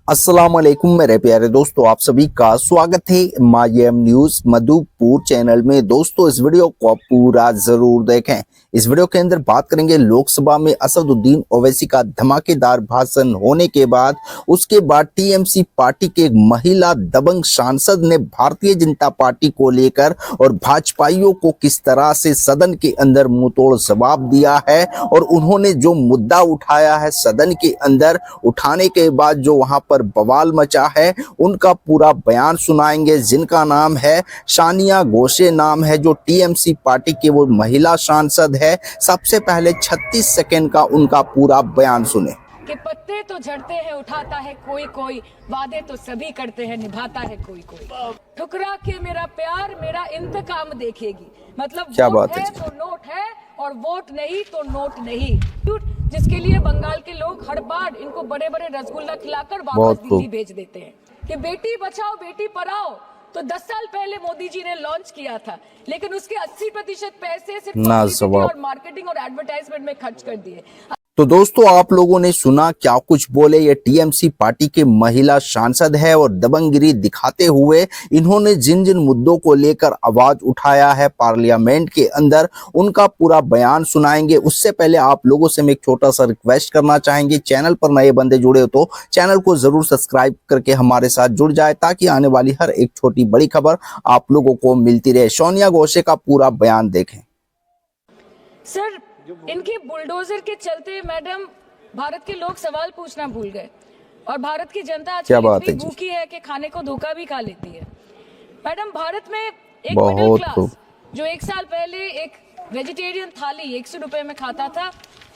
अस्सलाम वालेकुम मेरे प्यारे दोस्तों, आप सभी का स्वागत है मायम न्यूज मधुपुर चैनल में। दोस्तों, इस वीडियो को आप पूरा जरूर देखें। इस वीडियो के अंदर बात करेंगे लोकसभा में असदुद्दीन ओवैसी का धमाकेदार भाषण होने के बाद उसके बाद टीएमसी पार्टी के एक महिला दबंग सांसद ने भारतीय जनता पार्टी को लेकर और भाजपाइयों को किस तरह से सदन के अंदर मुंहतोड़ जवाब दिया है और उन्होंने जो मुद्दा उठाया है सदन के अंदर उठाने के बाद जो वहां पर बवाल मचा है उनका पूरा बयान सुनाएंगे। जिनका नाम है सानिया घोषे नाम है, जो टीएमसी पार्टी के वो महिला सांसद है। सबसे पहले 36 सेकंड का उनका पूरा बयान सुने। कि पत्ते तो झड़ते हैं उठाता है कोई कोई, वादे तो सभी करते हैं निभाता है कोई कोई, ठुकरा के मेरा प्यार मेरा इंतकाम देखेगी। मतलब क्या वोट बात है तो नोट है और वोट नहीं तो नोट नहीं, जिसके लिए बंगाल के लोग हर बार इनको बड़े बड़े रसगुल्ला खिलाकर वापस दिल्ली भेज देते हैं कि बेटी बचाओ बेटी पढ़ाओ। तो 10 साल पहले मोदी जी ने लॉन्च किया था, लेकिन उसके 80% पैसे सिर्फ पब्लिसिटी और मार्केटिंग और एडवर्टाइजमेंट में खर्च कर दिए। तो दोस्तों, आप लोगों ने सुना क्या कुछ बोले ये टीएमसी पार्टी के महिला सांसद है और दबंगगिरी दिखाते हुए इन्होंने जिन जिन मुद्दों को लेकर आवाज उठाया है पार्लियामेंट के अंदर उनका पूरा बयान सुनाएंगे। उससे पहले आप लोगों से हम एक छोटा सा रिक्वेस्ट करना चाहेंगे, चैनल पर नए बंदे जुड़े हो तो चैनल को जरूर सब्सक्राइब करके हमारे साथ जुड़ जाए ताकि आने वाली हर एक छोटी बड़ी खबर आप लोगों को मिलती रहे। सोनिया घोषे का पूरा बयान देखें। सर, इनके बुलडोजर के चलते मैडम भारत के लोग सवाल पूछना भूल गए और भारत की जनता आज इतनी भूखी है कि खाने को धोखा भी खा लेती है। मैडम, भारत में एक मिडिल क्लास जो 1 साल पहले एक वेजिटेरियन थाली 100 रुपए में खाता था,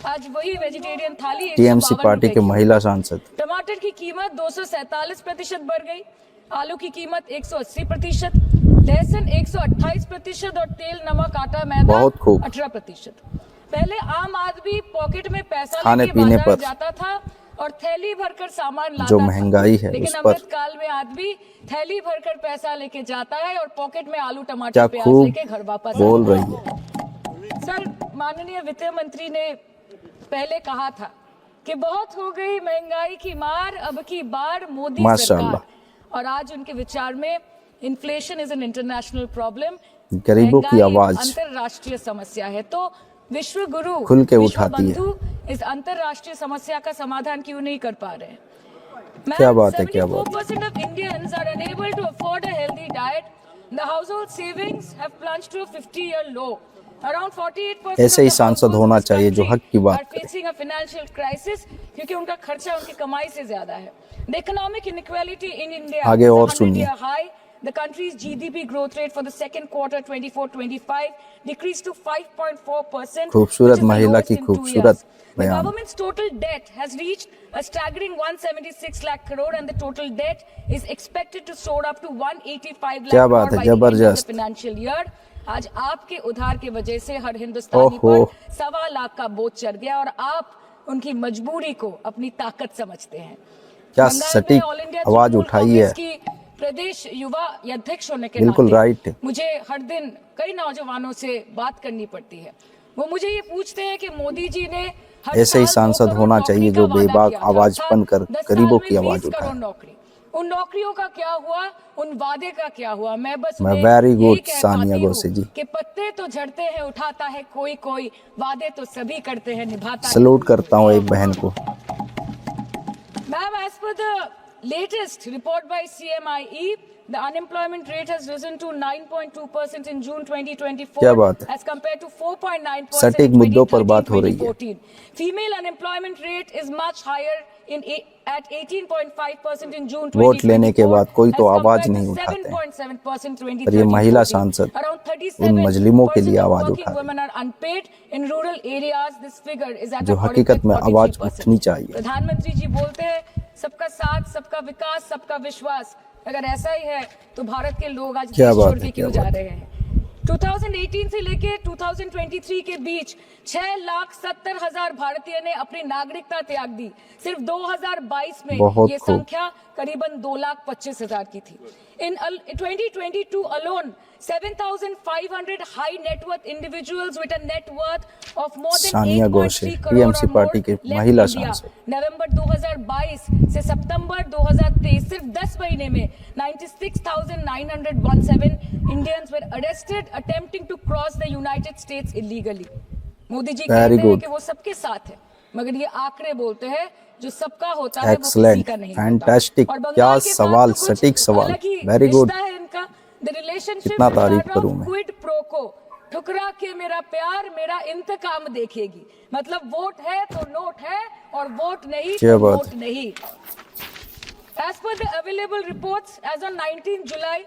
आज वही वेजिटेरियन थाली टीएमसी पार्टी के महिला सांसद। टमाटर की कीमत 247% बढ़ गई, आलू की कीमत 180%, लहसुन 128% और तेल नमक आटा मैदा 18%। पहले आम आदमी पॉकेट में पैसा खाने पीने पर जाता था और थैली भरकर सामान लाता जो महंगाई है लेकिन उस पर अमृत काल में आदमी थैली भरकर पैसा लेके जाता है और पॉकेट में आलू टमाटर प्याज लेके घर वापस बोल रही है। सर, माननीय वित्त मंत्री ने पहले कहा था कि बहुत हो गई महंगाई की मार, अब की बार मोदी सरकार, और आज उनके विचार में inflation is an international problem, गरीबों की आवाज अंतरराष्ट्रीय समस्या है। तो विश्व गुरु खुल के उठाती है, इस अंतरराष्ट्रीय समस्या का समाधान क्यों नहीं कर पा रहे हैं? क्या बात है, क्या बात है। 74% of Indians are unable to afford a healthy diet. The household savings have plunged to a 50-year low. Around 48% ऐसे ही सांसद होना चाहिए जो हक की बात करे। Facing a financial crisis क्योंकि उनका खर्चा उनकी कमाई से ज्यादा है। The economic inequality in India आगे और सुनिए। The country's GDP growth rate for the second quarter 24-25 decreased to 5.4%. खूबसूरत महिला की खूबसूरत The government's total debt has reached a staggering 176 lakh crore and the total debt is expected to soar up to 185 lakh crore by the end of the financial year. आज आपके उधार की वजह से हर हिंदुस्तानी पर 1.25 लाख का बोझ चढ़ गया और आप उनकी मजबूरी को अपनी ताकत समझते हैं। क्या सटीक आवाज उठाई है प्रदेश युवा अध्यक्ष होने के बिल्कुल राइट। मुझे हर दिन कई नौजवानों से बात करनी पड़ती है, वो मुझे ये पूछते हैं कि मोदी जी ने ऐसे ही सांसद होना चाहिए जो बेबाक आवाज बनकर गरीबों की आवाज उठाए। उन नौकरियों का क्या हुआ, उन वादे का क्या हुआ? मैं वेरी गुड सानिया घोषे जी। कि पत्ते तो झड़ते हैं उठाता है कोई कोई, वादे तो सभी करते हैं निभाता है। सैल्यूट करता हूँ एक बहन को। Ma'am, as per the latest report by CMIE, the unemployment rate has risen to 9.2% in June 2024 क्या बात है? as compared to 4.9% सटीक मुद्दों पर बात हो रही है। Female unemployment rate is much higher at 18.5% in June 2024. Vote लेने के बाद कोई तो आवाज नहीं उठाते हैं, पर ये महिला सांसद उन मजलिमों के लिए आवाज उठाते हैं जो हकीकत में आवाज उठनी चाहिए। प्रधानमंत्री जी बोलते हैं सबका साथ, सबका विकास, सबका विश्वास। अगर ऐसा ही है तो भारत के लोग आज देश छोड़ के क्यों जा रहे हैं? 2018 से लेके 2023 के बीच 6,70,000 भारतीय ने अपनी नागरिकता त्याग दी। सिर्फ 2022 में ये संख्या करीबन 2,25,000 की थी। In 2022 alone, 7,500 high net worth individuals with a net worth of more than Sania Ghosh 8.3 crore TMC or more party के left महिला India। सांसद। नवंबर 2022 से सितंबर 2023 सिर्फ 10 महीने में 96,917 Indians were arrested attempting to cross the United States illegally। Modi ji कहते हैं कि वो सबके साथ है, मगर ये आंकड़े बोलते हैं जो सबका होता है वो किसी का नहीं होता। फैंटास्टिक, और बंगाल क्या के साथ सवाल, तो कुछ सटीक सवाल, अलग ही वेरी गुड। रिश्ता है इनका। The relationship कितना is तारीफ that करूं of मैं। quid pro quo। ठुकरा के मेरा प्यार मेरा इंतकाम देखेगी, मतलब वोट है तो नोट है और वोट नहीं क्या तो बात नोट नहीं। As per the available reports, as on 19 July,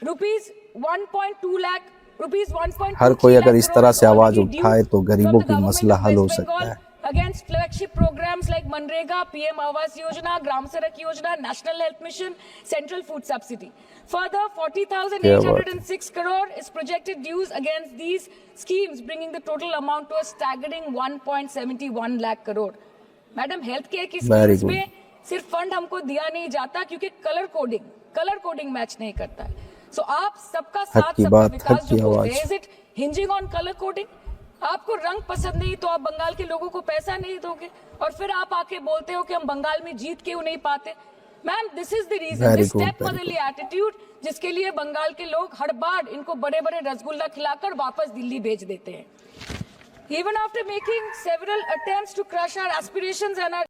rupees 1.2 lakh, rupees 1.2 हर कोई अगर lakh इस तरह से crore आवाज already due उठाए तो from गरीबों the की government मसला of हल हो West सकता Bengal है। against flagship programs like Manrega, PM Awas Yojana, Gram Sadak Yojana, National Health Mission, Central Food Subsidy. Further, 40,806 crore is projected dues against these schemes, bringing the total amount to a staggering 1.71 lakh crore. Madam, health care की Very schemes good. में सिर्फ fund हमको दिया नहीं जाता क्योंकि colour coding match नहीं करता है। सो आप सबका हक साथ की सबका बात, विकास हक की जो बोलते आवाज। हैं, is it hinging on colour coding? आपको रंग पसंद नहीं तो आप बंगाल के लोगों को पैसा नहीं दोगे और फिर आप आके बोलते हो कि हम बंगाल में जीत क्यों नहीं पाते। Ma'am, this is the reason, Very this good, step very motherly attitude, जिसके लिए बंगाल के लोग हर बार इनको बड़े बड़े रसगुल्ला खिलाकर वापस दिल्ली भेज देते हैं। Even after making several attempts to crush our aspirations and our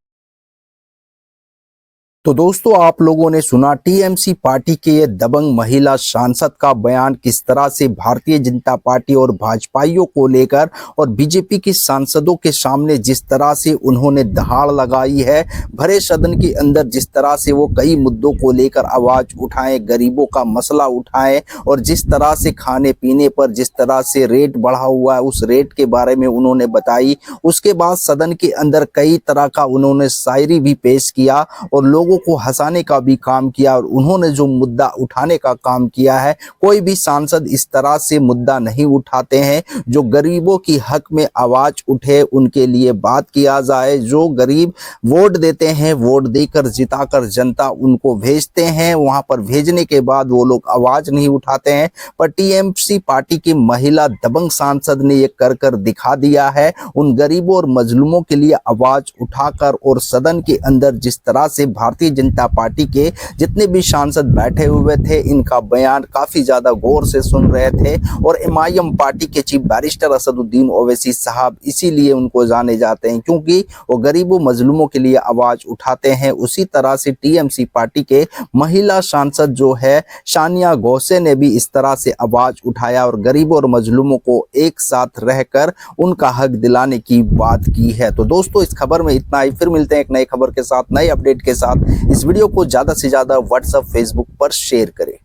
तो दोस्तों, आप लोगों ने सुना टीएमसी पार्टी के ये दबंग महिला सांसद का बयान, किस तरह से भारतीय जनता पार्टी और भाजपाइयों को लेकर और बीजेपी के सांसदों के सामने जिस तरह से उन्होंने दहाड़ लगाई है। भरे सदन के अंदर जिस तरह से वो कई मुद्दों को लेकर आवाज उठाएं, गरीबों का मसला उठाएं और जिस तरह से खाने पीने पर जिस तरह से रेट बढ़ा हुआ है उस रेट के बारे में उन्होंने बताई। उसके बाद सदन के अंदर कई तरह का उन्होंने शायरी भी पेश किया और लोगों को हंसाने का भी काम किया। और उन्होंने जो मुद्दा उठाने का काम किया है, कोई भी सांसद इस तरह से मुद्दा नहीं उठाते हैं। जो गरीबों की हक में आवाज उठे, उनके लिए बात किया जाए। जो गरीब वोट देते हैं, वोट देकर जिताकर जनता उनको भेजते हैं, वहां पर भेजने के बाद वो लोग आवाज नहीं उठाते हैं। पर टीएमसी पार्टी की महिला दबंग सांसद ने ये कर कर दिखा दिया है। उन गरीबों और मजलूमों के लिए आवाज उठाकर और सदन के अंदर जिस तरह से भारतीय जनता पार्टी के जितने भी सांसद बैठे हुए थे, इनका बयान काफी ज्यादा गौर से सुन रहे थे। और एमआईएम पार्टी के चीफ बैरिस्टर असदुद्दीन ओवैसी साहब इसीलिए उनको जाने जाते हैं क्योंकि वो गरीबों मजलूमों के लिए आवाज उठाते हैं। उसी तरह से टीएमसी पार्टी के महिला सांसद जो है सानिया घोष ने भी इस तरह से आवाज उठाया और गरीबों और मजलूमों को एक साथ रहकर उनका हक दिलाने की बात की है। तो दोस्तों, इस खबर में इतना ही। फिर मिलते हैं एक नई खबर के साथ, नए अपडेट के साथ। इस वीडियो को ज्यादा से ज्यादा व्हाट्सएप, फेसबुक पर शेयर करें।